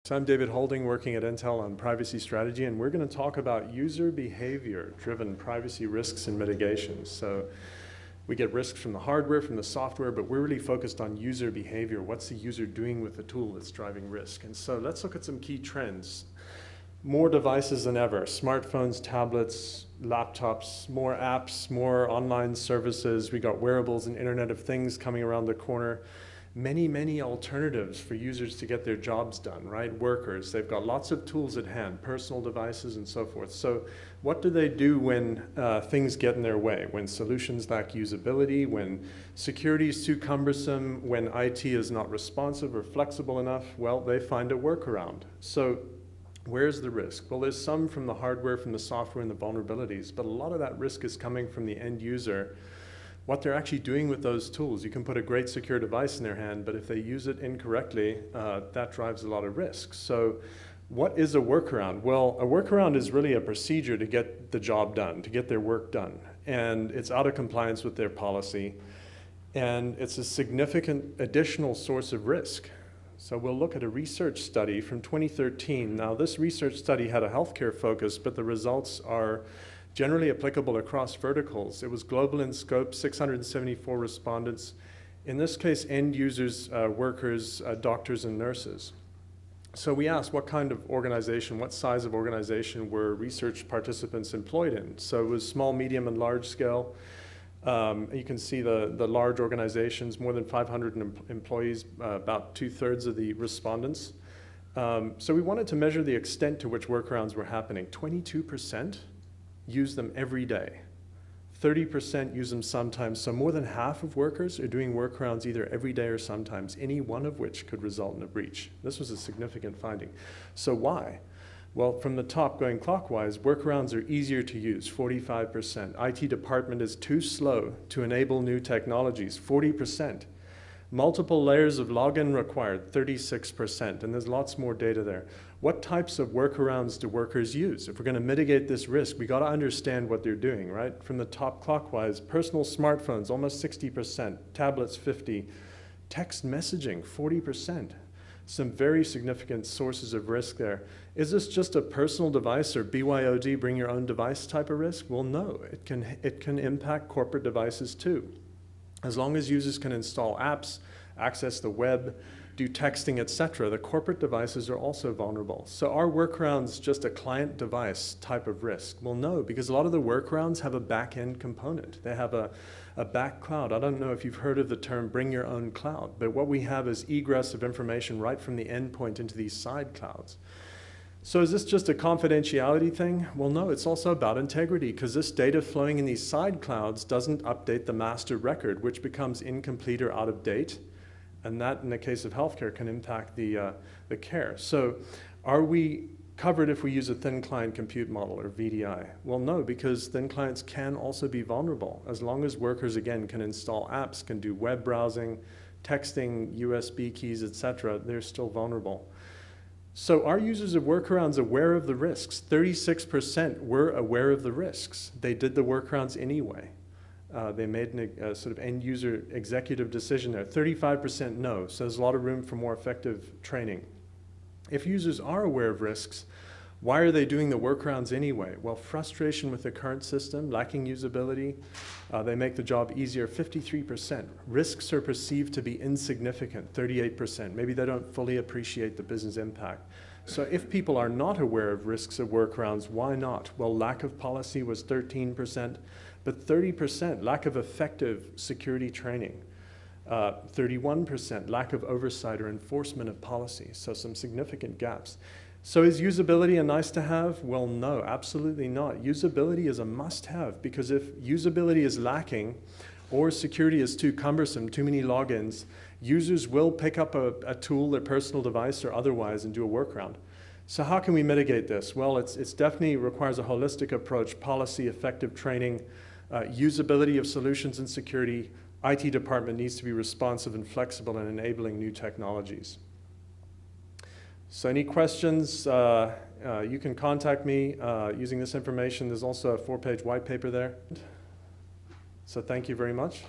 So I'm David Houlding, working at Intel on privacy strategy, and we're going to talk about user behavior-driven privacy risks and mitigations. So we get risks from the hardware, from the software, but we're really focused on user behavior. What's the user doing with the tool that's driving risk? And so let's look at some key trends. More devices than ever, smartphones, tablets, laptops, more apps, more online services. We got wearables and Internet of Things coming around the corner. Many alternatives for users to get their jobs done, right? Workers, they've got lots of tools at hand, personal devices and so forth. So what do they do when things get in their way, when solutions lack usability, when security is too cumbersome, when IT is not responsive or flexible enough? Well, they find a workaround. So where's the risk? Well, there's some from the hardware, from the software and the vulnerabilities, but a lot of that risk is coming from the end user, what they're actually doing with those tools. You can put a great secure device in their hand, but if they use it incorrectly, that drives a lot of risk. So what is a workaround? Well, a workaround is really a procedure to get the job done, to get their work done. And it's out of compliance with their policy. And it's a significant additional source of risk. So we'll look at a research study from 2013. Now, this research study had a healthcare focus, but the results are generally applicable across verticals. It was global in scope, 674 respondents. In this case, end users, workers, doctors, and nurses. So we asked what kind of organization, what size of organization were research participants employed in? So it was small, medium, and large scale. You can see the large organizations, more than 500 employees, about 2/3 of the respondents. So we wanted to measure the extent to which workarounds were happening. 22% use them every day. 30% use them sometimes. So more than half of workers are doing workarounds either every day or sometimes, any one of which could result in a breach. This was a significant finding. So why? Well, from the top going clockwise, workarounds are easier to use, 45%. IT department is too slow to enable new technologies, 40%. Multiple layers of login required, 36%, and there's lots more data there. What types of workarounds do workers use? If we're going to mitigate this risk, we got to understand what they're doing, right? From the top clockwise, personal smartphones, almost 60%, tablets, 50%, text messaging, 40%. Some very significant sources of risk there. Is this just a personal device or BYOD, bring your own device type of risk? Well, no, it can impact corporate devices too. As long as users can install apps, access the web, do texting, etc., the corporate devices are also vulnerable. So are workarounds just a client device type of risk? Well, no, because a lot of the workarounds have a back-end component. They have a back cloud. I don't know if you've heard of the term bring your own cloud, but what we have is egress of information right from the endpoint into these side clouds. So is this just a confidentiality thing? Well, no, it's also about integrity, because this data flowing in these side clouds doesn't update the master record, which becomes incomplete or out of date. And that, in the case of healthcare, can impact the care. So are we covered if we use a thin client compute model or VDI? Well, no, because thin clients can also be vulnerable. As long as workers, again, can install apps, can do web browsing, texting, USB keys, etc., they're still vulnerable. So are users of workarounds aware of the risks? 36% were aware of the risks. They did the workarounds anyway. They made a sort of end user executive decision there. 35% no, so there's a lot of room for more effective training. If users are aware of risks, why are they doing the workarounds anyway? Well, frustration with the current system, lacking usability, they make the job easier, 53%. Risks are perceived to be insignificant, 38%. Maybe they don't fully appreciate the business impact. So if people are not aware of risks of workarounds, why not? Well, lack of policy was 13%, but 30% lack of effective security training. 31% lack of oversight or enforcement of policy, so some significant gaps. So is usability a nice to have? Well, no, absolutely not. Usability is a must-have, because if usability is lacking or security is too cumbersome, too many logins, users will pick up a tool, their personal device or otherwise, and do a workaround. So how can we mitigate this? Well, it's definitely requires a holistic approach, policy, effective training, usability of solutions and security. IT department needs to be responsive and flexible in enabling new technologies. So any questions, you can contact me using this information. There's also a 4-page white paper there. So thank you very much.